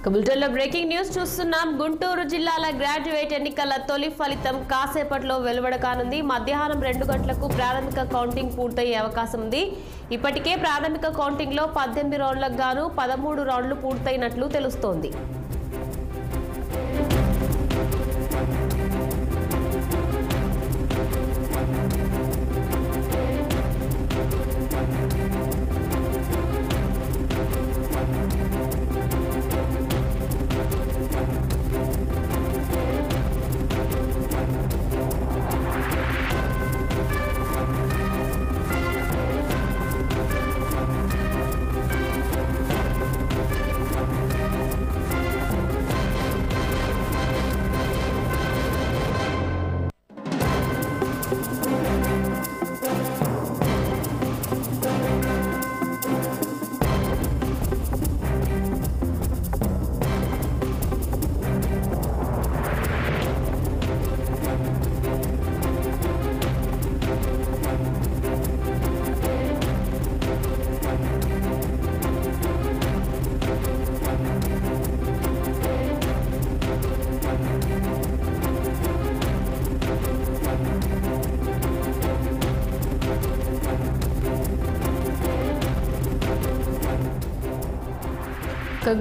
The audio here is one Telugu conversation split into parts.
బులెటిన్లో బ్రేకింగ్ న్యూస్ చూస్తున్నాం. గుంటూరు జిల్లాల గ్రాడ్యుయేట్ ఎన్నికల తొలి ఫలితం కాసేపట్లో వెలువడకానుంది. మధ్యాహ్నం 2 గంటలకు ప్రాథమిక కౌంటింగ్ పూర్తయ్యే అవకాశం ఉంది. ఇప్పటికే ప్రాథమిక కౌంటింగ్లో 18 రౌండ్లకు గాను 13 రౌండ్లు పూర్తయినట్లు తెలుస్తోంది.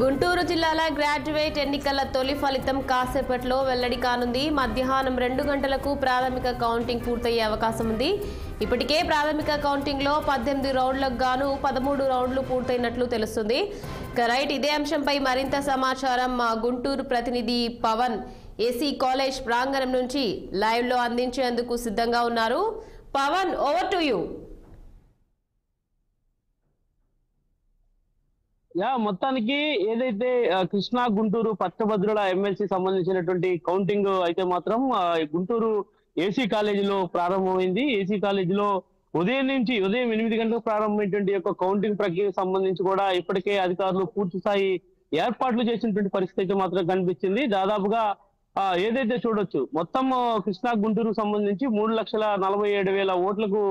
గుంటూరు జిల్లాల గ్రాడ్యుయేట్ ఎన్నికల తొలి ఫలితం కాసేపట్లో వెల్లడి కానుంది. మధ్యాహ్నం 2 గంటలకు ప్రాథమిక కౌంటింగ్ పూర్తయ్యే అవకాశం ఉంది. ఇప్పటికే ప్రాథమిక కౌంటింగ్లో 18 రౌండ్లకు గాను 13 రౌండ్లు పూర్తయినట్లు తెలుస్తుంది. రైట్, ఇదే అంశంపై మరింత సమాచారం మా గుంటూరు ప్రతినిధి పవన్ ఏసీ కాలేజ్ ప్రాంగణం నుంచి లైవ్లో అందించేందుకు సిద్ధంగా ఉన్నారు. Pavan, over to you. మొత్తానికి ఏదైతే కృష్ణా గుంటూరు పట్టభద్రుల ఎమ్మెల్సీ సంబంధించినటువంటి కౌంటింగ్ అయితే మాత్రం గుంటూరు ఏసీ కాలేజీలో ప్రారంభమైంది. ఏసీ కాలేజీలో ఉదయం 8 గంటలకు ప్రారంభమైనటువంటి యొక్క కౌంటింగ్ ప్రక్రియకు సంబంధించి కూడా ఇప్పటికే అధికారులు పూర్తి స్థాయి ఏర్పాట్లు చేసినటువంటి పరిస్థితి అయితే మాత్రం కనిపించింది. దాదాపుగా ఏదైతే చూడొచ్చు, మొత్తం కృష్ణా గుంటూరు సంబంధించి 3,47,000 ఓట్లకు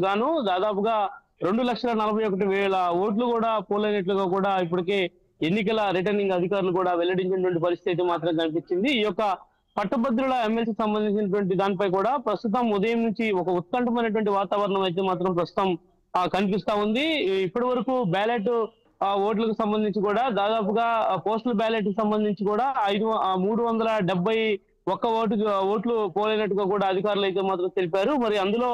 గాను దాదాపుగా 2,41,000 ఓట్లు కూడా పోలైనట్లుగా కూడా ఇప్పటికే ఎన్నికల రిటర్నింగ్ అధికారులు కూడా వెల్లడించినటువంటి పరిస్థితి అయితే మాత్రం కనిపించింది. ఈ యొక్క పట్టభద్రుల ఎమ్మెల్సీ సంబంధించినటువంటి దానిపై కూడా ప్రస్తుతం ఉదయం నుంచి ఒక ఉత్కంఠమైనటువంటి వాతావరణం అయితే మాత్రం ప్రస్తుతం కనిపిస్తా ఉంది. ఇప్పటి వరకు బ్యాలెట్ ఓట్లకు సంబంధించి కూడా దాదాపుగా పోస్టల్ బ్యాలెట్ కి సంబంధించి కూడా 371 ఓట్లు పోలైనట్టుగా కూడా అధికారులు అయితే మాత్రం తెలిపారు. మరి అందులో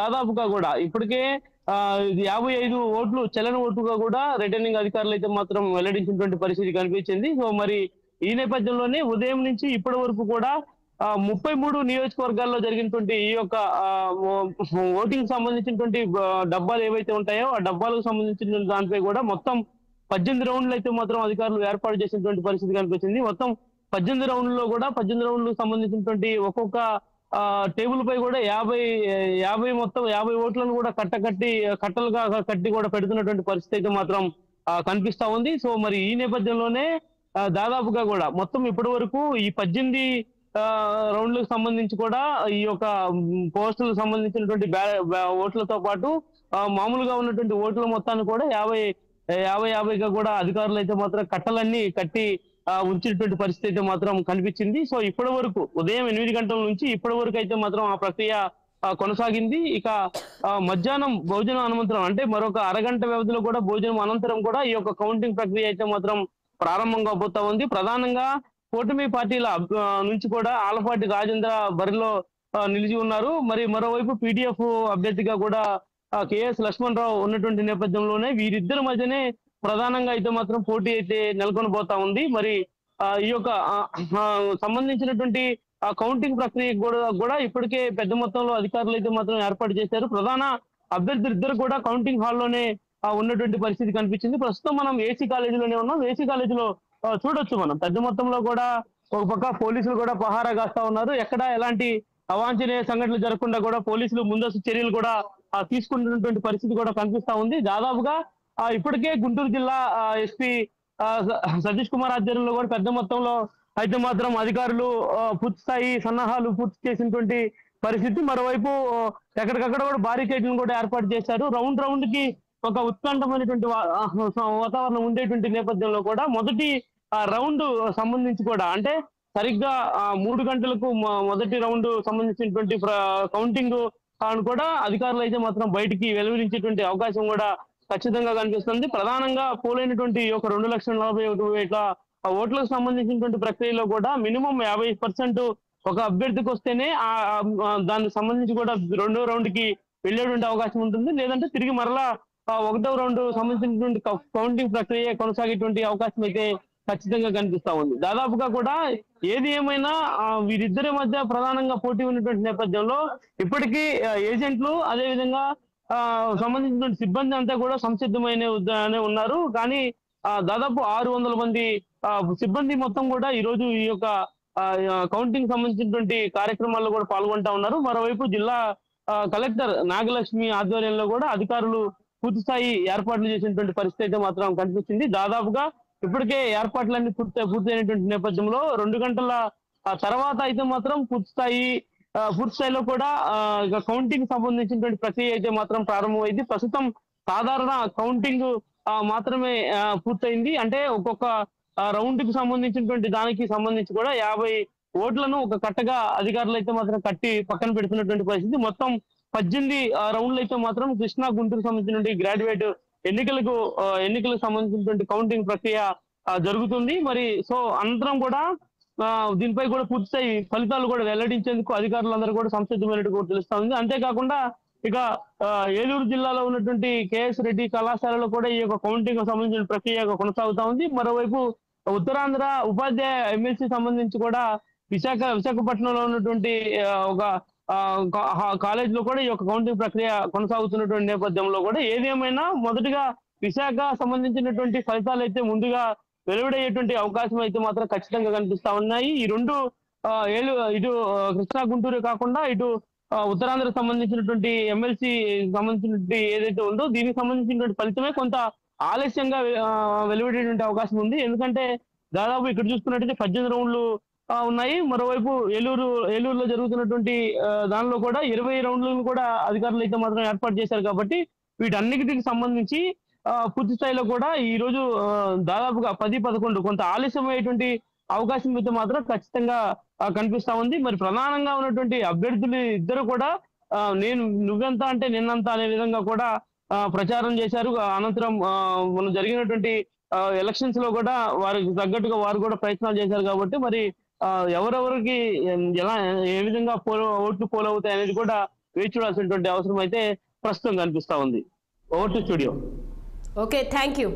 దాదాపుగా కూడా ఇప్పటికే 55 ఓట్లు చెల్లని ఓట్లుగా కూడా రిటర్నింగ్ అధికారులు అయితే మాత్రం వెల్లడించినటువంటి పరిస్థితి కనిపించింది. సో మరి ఈ నేపథ్యంలోనే ఉదయం నుంచి ఇప్పటి వరకు కూడా 33 నియోజకవర్గాల్లో జరిగినటువంటి ఈ యొక్క ఓటింగ్ సంబంధించినటువంటి డబ్బాలు ఏవైతే ఉంటాయో ఆ డబ్బాలకు సంబంధించిన దానిపై కూడా మొత్తం 18 రౌండ్లు అయితే మాత్రం అధికారులు ఏర్పాటు చేసినటువంటి పరిస్థితి కనిపించింది. మొత్తం 18 రౌండ్లలో కూడా 18 రౌండ్లకు సంబంధించినటువంటి ఒక్కొక్క టేబుల్ పై కూడా 50 ఓట్లను కూడా కట్టలుగా కట్టి కూడా పెడుతున్నటువంటి పరిస్థితి అయితే మాత్రం కనిపిస్తా ఉంది. సో మరి ఈ నేపథ్యంలోనే దాదాపుగా కూడా మొత్తం ఇప్పటి వరకు ఈ 18 రౌండ్లకు సంబంధించి కూడా ఈ యొక్క పోస్టులకు సంబంధించినటువంటి ఓట్లతో పాటు మామూలుగా ఉన్నటువంటి ఓట్ల మొత్తాన్ని కూడా 50 కూడా అధికారులు అయితే మాత్రం కట్టలన్నీ కట్టి ఉంచినటువంటి పరిస్థితి అయితే మాత్రం కనిపించింది. సో ఇప్పటి వరకు ఉదయం 8 గంటల నుంచి ఇప్పటి వరకు అయితే మాత్రం ఆ ప్రక్రియ కొనసాగింది. ఇక మధ్యాహ్నం భోజనం అనంతరం అంటే మరొక అరగంట వ్యవధిలో కూడా భోజనం అనంతరం కూడా ఈ యొక్క కౌంటింగ్ ప్రక్రియ అయితే మాత్రం ప్రారంభంగా పోతా ఉంది. ప్రధానంగా కూటమి పార్టీల నుంచి కూడా ఆలపాటి రాజేంద్ర బరిలో నిలిచి ఉన్నారు. మరి మరోవైపు పీడీఎఫ్ అభ్యర్థిగా కూడా కేఎస్ లక్ష్మణ్ రావు ఉన్నటువంటి నేపథ్యంలోనే వీరిద్దరి మధ్యనే ప్రధానంగా అయితే మాత్రం పోటీ అయితే నెలకొని పోతా ఉంది. మరి ఈ యొక్క సంబంధించినటువంటి కౌంటింగ్ ప్రక్రియ కూడా ఇప్పటికే పెద్ద మొత్తంలో అధికారులు అయితే మాత్రం ఏర్పాటు చేశారు. ప్రధాన అభ్యర్థులు ఇద్దరు కూడా కౌంటింగ్ హాల్లోనే ఉన్నటువంటి పరిస్థితి కనిపించింది. ప్రస్తుతం మనం ఏసీ కాలేజీలోనే ఉన్నాం. ఏసీ కాలేజీలో చూడొచ్చు మనం పెద్ద మొత్తంలో కూడా ఒక పక్క పోలీసులు కూడా పహారా కాస్తా ఉన్నారు. ఎక్కడ ఎలాంటి అవాంఛనీయ సంఘటనలు జరగకుండా కూడా పోలీసులు ముందస్తు చర్యలు కూడా తీసుకుంటున్నటువంటి పరిస్థితి కూడా కనిపిస్తా ఉంది. దాదాపుగా ఇప్పటికే గుంటూరు జిల్లా ఎస్పీ సతీష్ కుమార్ ఆధ్వర్యంలో కూడా పెద్ద మొత్తంలో అయితే మాత్రం అధికారులు పూర్తి స్థాయి సన్నాహాలు పూర్తి చేసినటువంటి పరిస్థితి. మరోవైపు ఎక్కడికక్కడ కూడా బారికేడ్లను కూడా ఏర్పాటు చేశారు. రౌండ్ కి ఒక ఉత్కంఠమైనటువంటి వాతావరణం ఉండేటువంటి నేపథ్యంలో కూడా మొదటి రౌండ్ సంబంధించి కూడా అంటే సరిగ్గా 3 గంటలకు మొదటి రౌండ్ సంబంధించినటువంటి కౌంటింగ్ కూడా అధికారులు అయితే మాత్రం బయటికి వెలువరించేటువంటి అవకాశం కూడా ఖచ్చితంగా కనిపిస్తుంది. ప్రధానంగా పోలైనటువంటి ఒక 2,41,000 ఓట్లకు సంబంధించినటువంటి ప్రక్రియలో కూడా మినిమం 50% ఒక అభ్యర్థికి వస్తేనే దానికి సంబంధించి కూడా రెండో రౌండ్ కి వెళ్ళేటువంటి అవకాశం ఉంటుంది. లేదంటే తిరిగి మరలా ఒకటో రౌండ్ సంబంధించినటువంటి కౌంటింగ్ ప్రక్రియ కొనసాగేటువంటి అవకాశం అయితే ఖచ్చితంగా కనిపిస్తా ఉంది. దాదాపుగా కూడా ఏది ఏమైనా వీరిద్దరి మధ్య ప్రధానంగా పోటీ ఉన్నటువంటి నేపథ్యంలో ఇప్పటికీ ఏజెంట్లు అదేవిధంగా సంబంధించినటువంటి సిబ్బంది అంతా కూడా సంసిద్ధమైన ఉన్నారు. కానీ దాదాపు 600 మంది సిబ్బంది మొత్తం కూడా ఈ రోజు ఈ యొక్క కౌంటింగ్ సంబంధించినటువంటి కార్యక్రమాల్లో కూడా పాల్గొంటా ఉన్నారు. మరోవైపు జిల్లా కలెక్టర్ నాగలక్ష్మి ఆధ్వర్యంలో కూడా అధికారులు పూర్తి స్థాయి ఏర్పాట్లు చేసినటువంటి పరిస్థితి అయితే మాత్రం కనిపిస్తుంది. దాదాపుగా ఇప్పటికే ఏర్పాట్లన్నీ పూర్తయినటువంటి నేపథ్యంలో 2 గంటల తర్వాత అయితే మాత్రం పూర్తి స్థాయిలో కూడా కౌంటింగ్ సంబంధించినటువంటి ప్రక్రియ అయితే మాత్రం ప్రారంభమైంది. ప్రస్తుతం సాధారణ కౌంటింగ్ మాత్రమే పూర్తయింది. అంటే ఒక్కొక్క రౌండ్ కి సంబంధించినటువంటి దానికి సంబంధించి కూడా 50 ఓట్లను ఒక కట్టగా అధికారులు అయితే మాత్రం కట్టి పక్కన పెడుతున్నటువంటి పరిస్థితి. మొత్తం 18 రౌండ్లు అయితే మాత్రం కృష్ణా గుంటూరు సంబంధించినటువంటి గ్రాడ్యుయేట్ ఎన్నికలకు సంబంధించినటువంటి కౌంటింగ్ ప్రక్రియ జరుగుతుంది. మరి సో అనంతరం కూడా దీనిపై కూడా పూర్తిస్థాయి ఫలితాలు కూడా వెల్లడించేందుకు అధికారులందరూ కూడా సంసిద్ధమైనట్టు కూడా తెలుస్తా ఉంది. అంతేకాకుండా ఇక ఏలూరు జిల్లాలో ఉన్నటువంటి కేఎస్ రెడ్డి కళాశాలలో కూడా ఈ యొక్క కౌంటింగ్ సంబంధించిన ప్రక్రియ కొనసాగుతా ఉంది. మరోవైపు ఉత్తరాంధ్ర ఉపాధ్యాయ ఎమ్మెల్సీ సంబంధించి కూడా విశాఖపట్నంలో ఉన్నటువంటి ఒక కాలేజ్ లో కూడా ఈ యొక్క కౌంటింగ్ ప్రక్రియ కొనసాగుతున్నటువంటి నేపథ్యంలో కూడా ఏదేమైనా మొదటిగా విశాఖ సంబంధించినటువంటి ఫలితాలు అయితే ముందుగా వెలువడయ్యేటువంటి అవకాశం అయితే మాత్రం ఖచ్చితంగా కనిపిస్తా ఉన్నాయి. ఈ రెండు ఇటు కృష్ణా గుంటూరు కాకుండా ఇటు ఉత్తరాంధ్రకు సంబంధించినటువంటి ఎమ్మెల్సీ సంబంధించినటువంటి ఏదైతే ఉందో దీనికి సంబంధించినటువంటి ఫలితమే కొంత ఆలస్యంగా వెలువడేటువంటి అవకాశం ఉంది. ఎందుకంటే దాదాపు ఇక్కడ చూసుకున్నట్టయితే 18 రౌండ్లు ఉన్నాయి. మరోవైపు ఏలూరులో జరుగుతున్నటువంటి దానిలో కూడా 20 రౌండ్లను కూడా అధికారులు అయితే మాత్రం ఏర్పాటు చేశారు. కాబట్టి వీటన్నిటికి సంబంధించి పూర్తి స్థాయిలో కూడా ఈ రోజు దాదాపుగా 10-11 కొంత ఆలస్యమయ్యేటువంటి అవకాశం అయితే మాత్రం ఖచ్చితంగా కనిపిస్తా ఉంది. మరి ప్రధానంగా ఉన్నటువంటి అభ్యర్థులు ఇద్దరు కూడా నువ్వెంత అంటే నిన్నంత అనే విధంగా కూడా ప్రచారం చేశారు. అనంతరం మనం జరిగినటువంటి ఎలక్షన్స్ లో కూడా వారికి తగ్గట్టుగా వారు కూడా ప్రయత్నాలు చేశారు. కాబట్టి మరి ఎవరెవరికి ఏ విధంగా ఓట్లు పోలవుతాయి అనేది కూడా వేచి చూడాల్సినటువంటి అవసరం అయితే ప్రస్తుతం కనిపిస్తా ఉంది. Over to studio. Okay, thank you.